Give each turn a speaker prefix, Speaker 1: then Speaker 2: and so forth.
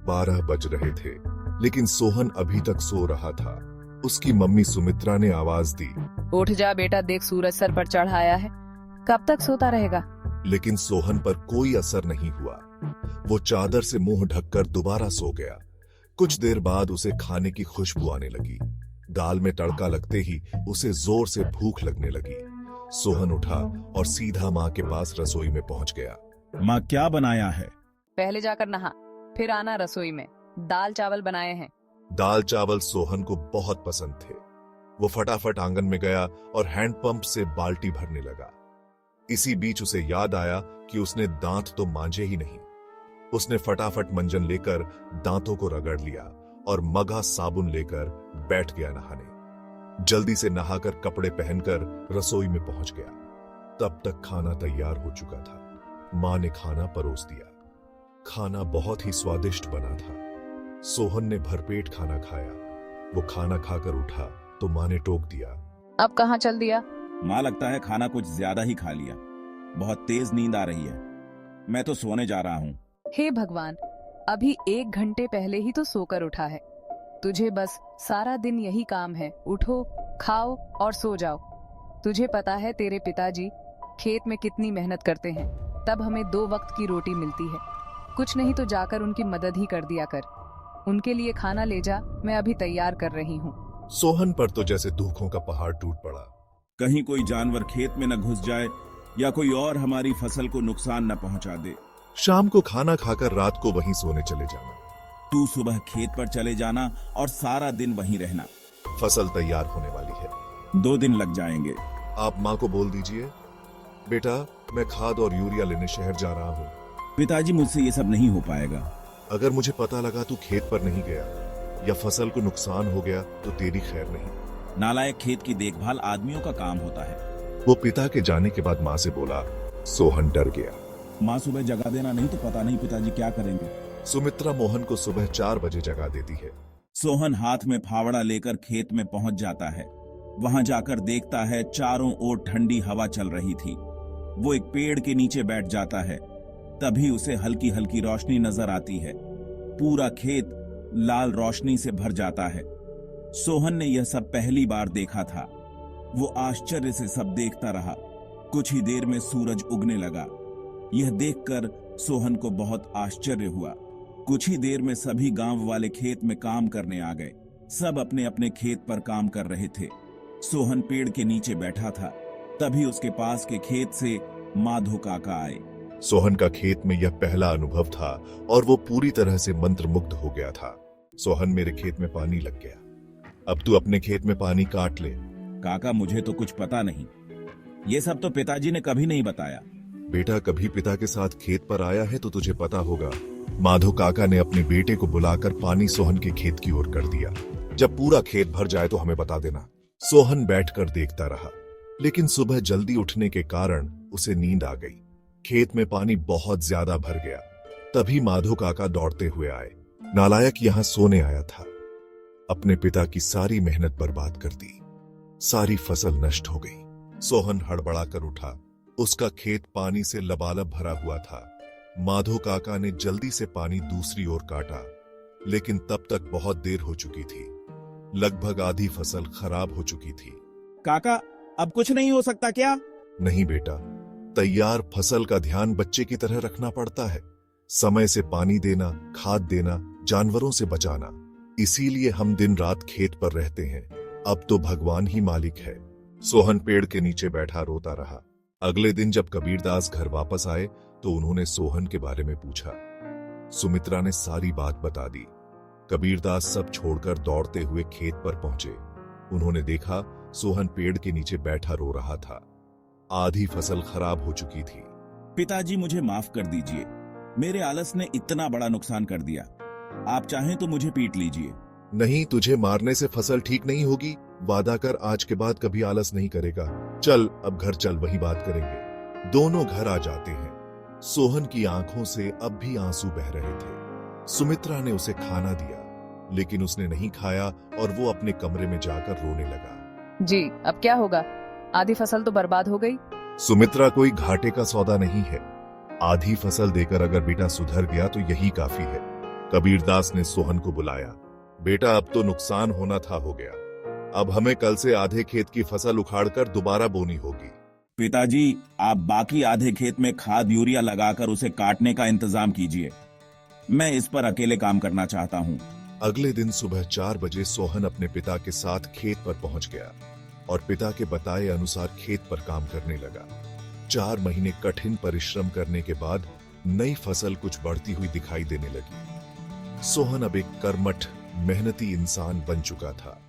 Speaker 1: 12 बज रहे थे, लेकिन सोहन अभी तक सो रहा था। उसकी मम्मी सुमित्रा ने आवाज दी,
Speaker 2: उठ जा बेटा, देख सूरज सर पर चढ़ आया है, कब तक सोता रहेगा।
Speaker 1: लेकिन सोहन पर कोई असर नहीं हुआ। वो चादर से मुंह ढककर दोबारा सो गया। कुछ देर बाद उसे खाने की खुशबू आने लगी। दाल में तड़का लगते ही उसे जोर से भूख लगने लगी। सोहन उठा और सीधा माँ के पास रसोई में पहुंच गया।
Speaker 3: माँ, क्या बनाया है?
Speaker 2: पहले जाकर नहा, फिर आना रसोई में। दाल चावल बनाए हैं।
Speaker 1: दाल चावल सोहन को बहुत पसंद थे। वो फटाफट आंगन में गया और हैंडपंप से बाल्टी भरने लगा। इसी बीच उसे याद आया कि उसने दांत तो मांजे ही नहीं। उसने फटाफट मंजन लेकर दांतों को रगड़ लिया और मगा साबुन लेकर बैठ गया नहाने। जल्दी से नहाकर कपड़े पहनकर रसोई में पहुंच गया। तब तक खाना तैयार हो चुका था। मां ने खाना परोस दिया। खाना बहुत ही स्वादिष्ट बना था। सोहन ने भरपेट खाना खाया। वो खाना खाकर उठा तो मां ने टोक दिया,
Speaker 2: अब कहाँ चल दिया।
Speaker 3: माँ, लगता है खाना कुछ ज्यादा ही खा लिया। बहुत तेज नींद आ रही है। मैं तो सोने जा रहा हूँ।
Speaker 2: हे भगवान, अभी 1 घंटे पहले ही तो सोकर उठा है। तुझे बस सारा दिन यही काम है, उठो, खाओ और सो जाओ। तुझे पता है तेरे पिताजी खेत में कितनी मेहनत करते हैं, तब हमें 2 वक्त की रोटी मिलती है। कुछ नहीं तो जाकर उनकी मदद ही कर दिया कर। उनके लिए खाना ले जा, मैं अभी तैयार कर रही हूँ।
Speaker 1: सोहन पर तो जैसे दुखों का पहाड़ टूट पड़ा।
Speaker 3: कहीं कोई जानवर खेत में न घुस जाए या कोई और हमारी फसल को नुकसान न पहुंचा दे।
Speaker 1: शाम को खाना खाकर रात को वहीं सोने चले जाना।
Speaker 3: तू सुबह खेत पर चले जाना और सारा दिन वहीं रहना।
Speaker 1: फसल तैयार होने वाली है।
Speaker 3: 2 दिन लग जाएंगे।
Speaker 1: आप माँ को बोल दीजिए, बेटा मैं खाद और यूरिया लेने शहर जा रहा हूँ।
Speaker 3: पिताजी, मुझसे ये सब नहीं हो पाएगा।
Speaker 1: अगर मुझे पता लगा तू खेत पर नहीं गया या फसल को नुकसान हो गया तो तेरी खैर नहीं।
Speaker 3: नालायक, खेत की देखभाल आदमियों का काम होता है।
Speaker 1: वो पिता के जाने के बाद माँ से बोला। सोहन डर गया।
Speaker 3: माँ, सुबह जगा देना, नहीं तो पता नहीं पिताजी क्या करेंगे।
Speaker 1: सुमित्रा मोहन को सुबह 4 बजे जगा देती है।
Speaker 3: सोहन हाथ में फावड़ा लेकर खेत में पहुंच जाता है। वहां जाकर देखता है चारों ओर ठंडी हवा चल रही थी। वो एक पेड़ के नीचे बैठ जाता है। तभी उसे हल्की हल्की रोशनी नजर आती है। पूरा खेत लाल रोशनी से भर जाता है। सोहन ने यह सब पहली बार देखा था। वो आश्चर्य से सब देखता रहा। कुछ ही देर में सूरज उगने लगा। यह देखकर सोहन को बहुत आश्चर्य हुआ। कुछ ही देर में सभी गांव वाले खेत में काम करने आ गए। सब अपने अपने खेत पर काम कर रहे थे। सोहन पेड़ के नीचे बैठा था। तभी उसके पास के खेत से माधो काका आए।
Speaker 1: सोहन का खेत में यह पहला अनुभव था और वो पूरी तरह से मंत्रमुग्ध हो गया था। सोहन, मेरे खेत में पानी लग गया, अब तू अपने खेत में पानी काट ले।
Speaker 3: काका, मुझे तो कुछ पता नहीं। ये सब तो पिताजी ने कभी नहीं बताया।
Speaker 1: बेटा, कभी पिता के साथ खेत पर आया है तो तुझे पता होगा। माधो काका ने अपने बेटे को बुलाकर पानी सोहन के खेत की ओर कर दिया। जब पूरा खेत भर जाए तो हमें बता देना। सोहन बैठकर देखता रहा, लेकिन सुबह जल्दी उठने के कारण उसे नींद आ गई। खेत में पानी बहुत ज्यादा भर गया। तभी माधो काका दौड़ते हुए आए। नालायक यहाँ सोने आया था। अपने पिता की सारी मेहनत बर्बाद कर दी। सारी फसल नष्ट हो गई। सोहन हड़बड़ाकर उठा। उसका खेत पानी से लबालब भरा हुआ था। माधो काका ने जल्दी से पानी दूसरी ओर काटा, लेकिन तब तक बहुत देर हो चुकी थी। लगभग आधी फसल खराब हो चुकी थी।
Speaker 3: काका, अब कुछ नहीं हो सकता क्या?
Speaker 1: नहीं बेटा, तैयार फसल का ध्यान बच्चे की तरह रखना पड़ता है। समय से पानी देना, खाद देना, जानवरों से बचाना। इसीलिए हम दिन रात खेत पर रहते हैं। अब तो भगवान ही मालिक है। सोहन पेड़ के नीचे बैठा रोता रहा। अगले दिन जब कबीरदास घर वापस आए तो उन्होंने सोहन के बारे में पूछा। सुमित्रा ने सारी बात बता दी। कबीरदास सब छोड़कर दौड़ते हुए खेत पर पहुंचे। उन्होंने देखा सोहन पेड़ के नीचे बैठा रो रहा था। आधी फसल खराब हो चुकी थी।
Speaker 3: पिताजी, मुझे माफ कर दीजिए। मेरे आलस ने इतना बड़ा नुकसान कर दिया। आप चाहें तो मुझे पीट लीजिए।
Speaker 1: नहीं, तुझे मारने से फसल ठीक नहीं होगी। वादा कर आज के बाद कभी आलस नहीं करेगा। चल अब घर चल, वही बात करेंगे। दोनों घर आ जाते हैं। सोहन की आंखों से अब भी आंसू बह रहे थे। सुमित्रा ने उसे खाना दिया, लेकिन उसने नहीं खाया और वो अपने कमरे में जाकर रोने लगा।
Speaker 2: जी, अब क्या होगा? आधी फसल तो बर्बाद हो गई।
Speaker 1: सुमित्रा, कोई घाटे का सौदा नहीं है। आधी फसल देकर अगर बेटा सुधर गया तो यही काफी है। कबीरदास ने सोहन को बुलाया। बेटा, अब तो नुकसान होना था हो गया। अब हमें कल से आधे खेत की फसल उखाड़कर दोबारा बोनी होगी।
Speaker 3: पिताजी, आप बाकी आधे खेत में खाद यूरिया लगाकर उसे काटने का इंतजाम कीजिए। मैं इस पर अकेले काम करना चाहता हूँ।
Speaker 1: अगले दिन सुबह 4 बजे सोहन अपने पिता के साथ खेत पर पहुंच गया और पिता के बताए अनुसार खेत पर काम करने लगा। 4 महीने कठिन परिश्रम करने के बाद नई फसल कुछ बढ़ती हुई दिखाई देने लगी। सोहन अब एक कर्मठ, मेहनती इंसान बन चुका था।